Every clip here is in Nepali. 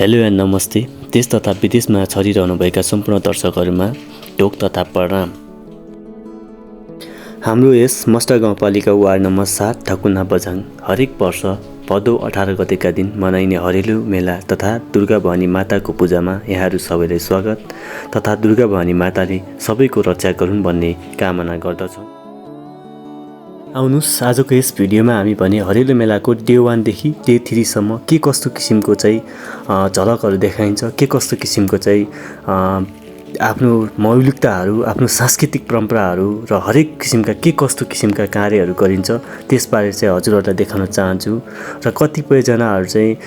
हेलो एन्ड नमस्ते। देश तथा विदेशमा छरिरहनुभएका सम्पूर्ण दर्शकहरूमा ढोक तथा प्रणाम। हाम्रो यस मस्टा गाउँपालिका वार्ड नम्बर 7 ठकुना बझाङ हरेक वर्ष भदौ 18 गतेका दिन मनाइने हरेलु मेला तथा दुर्गा भवानी माताको पूजामा यहाँहरू सबैलाई स्वागत तथा दुर्गा भवानी माताले सबैको रक्षा गरून् भन्ने कामना गर्दछौँ। आउनुहोस्, आजको यस भिडियोमा हामी भने हरेलु मेलाको डे 1 देखि डे 3 सम्म के कस्तो किसिमको चाहिँ झलकहरू देखाइन्छ, के कस्तो किसिमको चाहिँ आफ्नो मौलिकताहरू, आफ्नो सांस्कृतिक परम्पराहरू र हरेक किसिमका के कस्तो किसिमका कार्यहरू गरिन्छ त्यसबारे चाहिँ हजुरहरूलाई देखाउन चाहन्छु। र कतिपयजनाहरू चाहिँ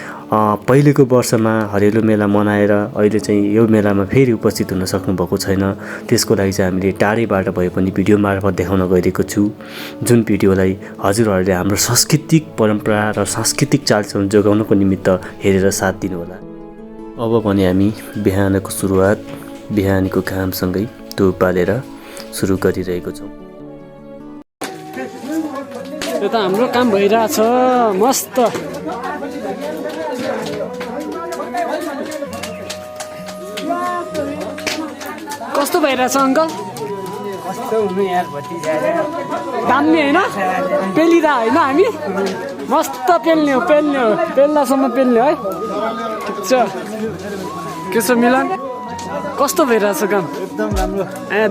पहिलेको वर्षमा हरेलु मेला मनाएर अहिले चाहिँ यो मेलामा फेरि उपस्थित हुन सक्नुभएको छैन। त्यसको लागि चाहिँ हामीले टाढैबाट भए पनि भिडियो मार्फत देखाउन गइरहेको छु, जुन भिडियोलाई हजुरहरूले हाम्रो सांस्कृतिक परम्परा र सांस्कृतिक चालचलन जोगाउनको निमित्त हेरेर साथ दिनुहोला। अब भने हामी बिहानको सुरुवात बिहानीको कामसँगै धुप बालेर सुरु गरिरहेको छौँ। यो त हाम्रो काम भइरहेछ मस्त। कस्तो भइरहेछ अङ्कल? दामी होइन? पेलिँदा होइन हामी मस्त पेल्ने हो पेल्दासम्म पेल्ने है। ठिक छ, के छ मिलन? कस्तो भइरहेछ काम? एकदम राम्रो।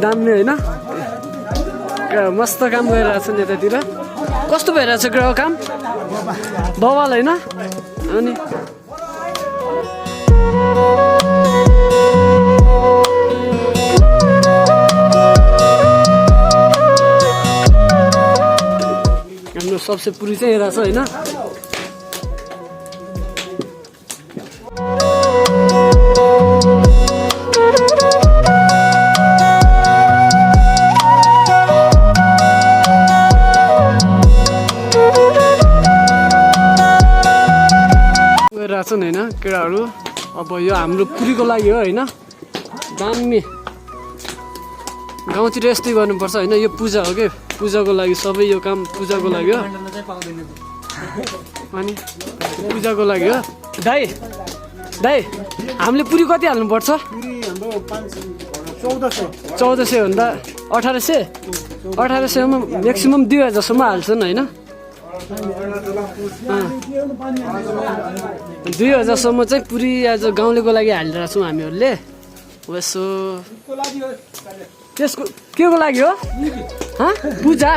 दामी होइन? मस्त काम गरिरहेछ नि यतातिर। कस्तो भइरहेछ ग्रह काम? बवाल होइन? अनि हाम्रो सबसे पुरी चाहिँ हेरेछ होइन? होइन केटाहरू। अब यो हाम्रो पुरीको लागि हो होइन? दामी गाउँतिर यस्तै गर्नुपर्छ होइन? यो पूजा हो कि पूजाको लागि सबै यो काम पूजाको लागि हो। अनि पूजाको लागि हो। दाइ हामीले पुरी कति हाल्नुपर्छ? 1400 भन्दा 1800मा म्याक्सिमम् 2000 जसम्म हाल्छन् होइन? 2000सम्म चाहिँ पुरी आज गाउँलेको लागि हालिरहेको छौँ हामीहरूले। यसो त्यसको के को लागि हो?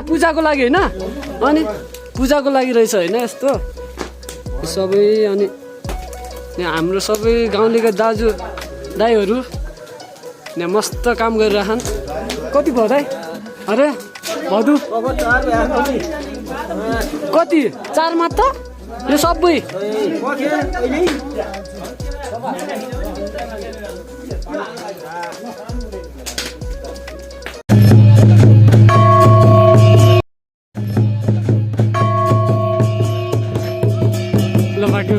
पूजाको लागि होइन? अनि पूजाको लागि रहेछ होइन यस्तो सबै। अनि यहाँ हाम्रो सबै गाउँलेका दाइहरू यहाँ मस्त काम गरिरहन्। कति भयो दाइ? अरे भदु कति? 4 मात्र यो सबै? ल बाँकी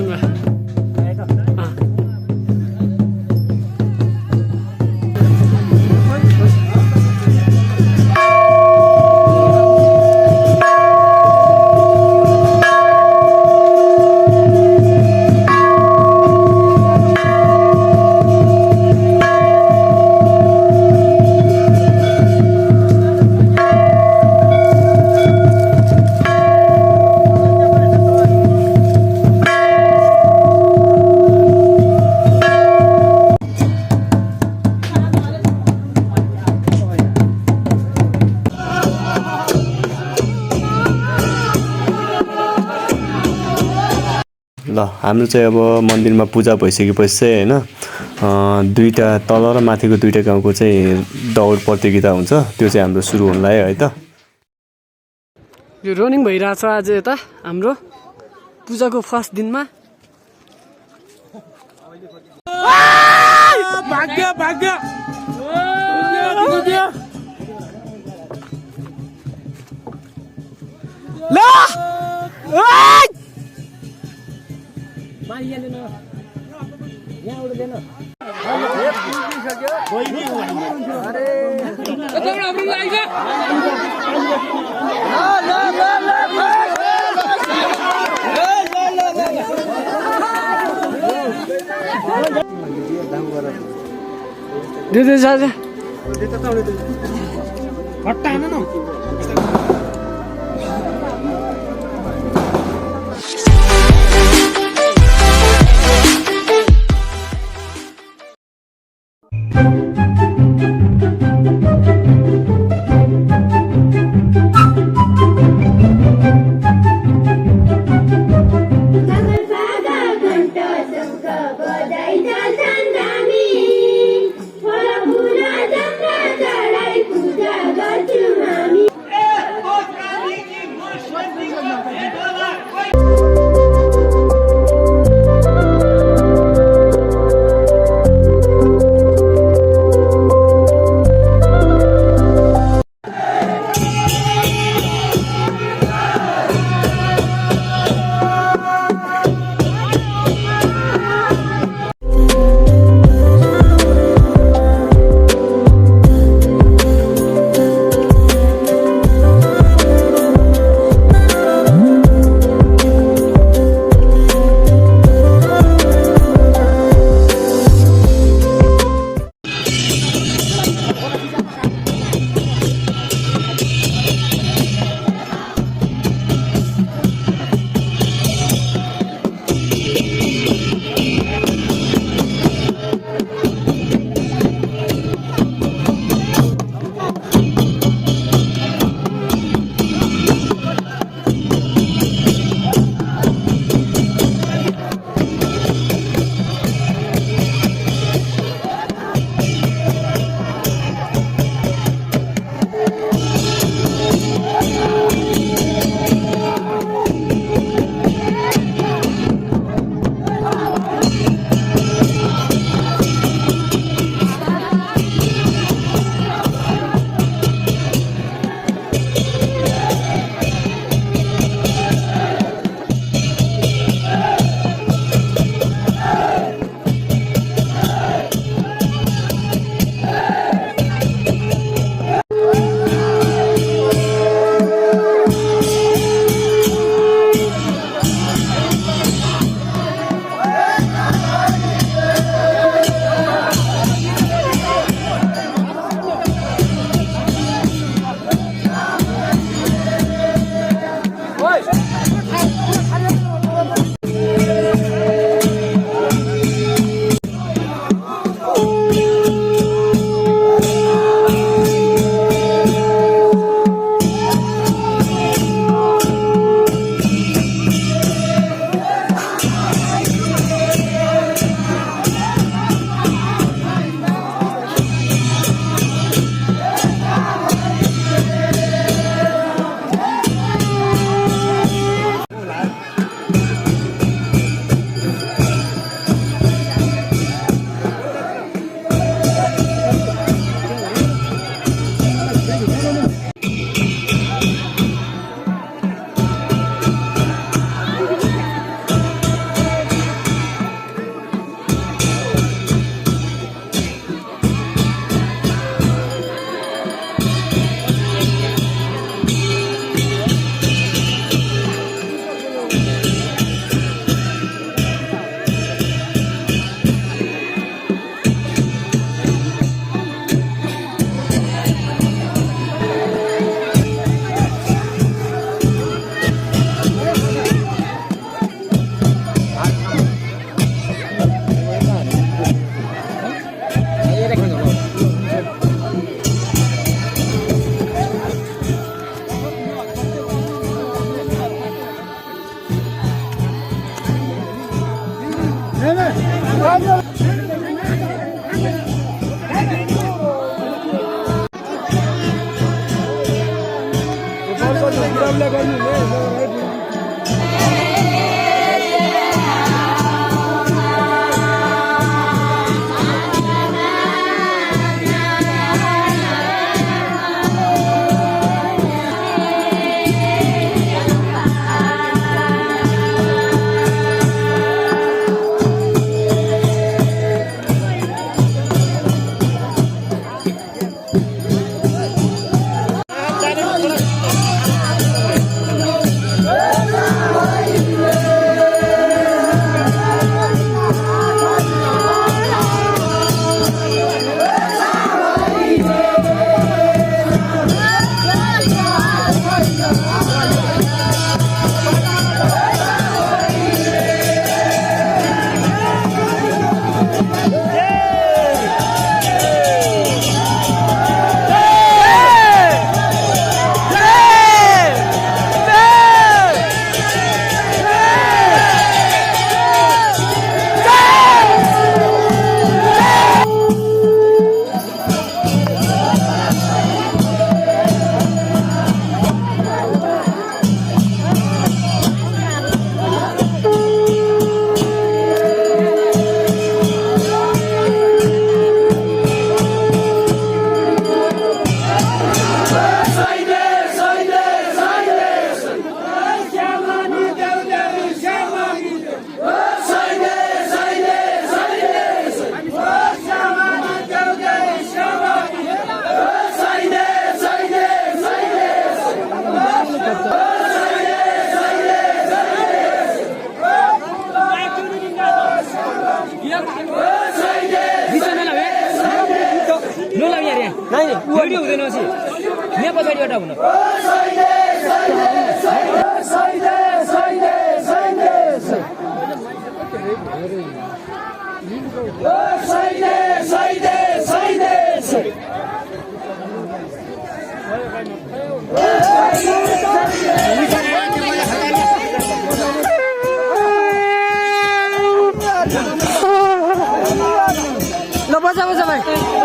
ल हाम्रो चाहिँ अब मन्दिरमा पूजा भइसकेपछि चाहिँ होइन दुईवटा तल र माथिको दुईवटा गाउँको चाहिँ दौड प्रतियोगिता हुन्छ। त्यो चाहिँ हाम्रो सुरु हुन लाग्यो है त। यो रनिङ भइरहेछ आज यता हाम्रो पूजाको फर्स्ट दिनमा। भाग्य दिदी साथी भिडियो हुँदैन पछि यहाँ पछाडिबाट हुन ल बजा बजा भाइ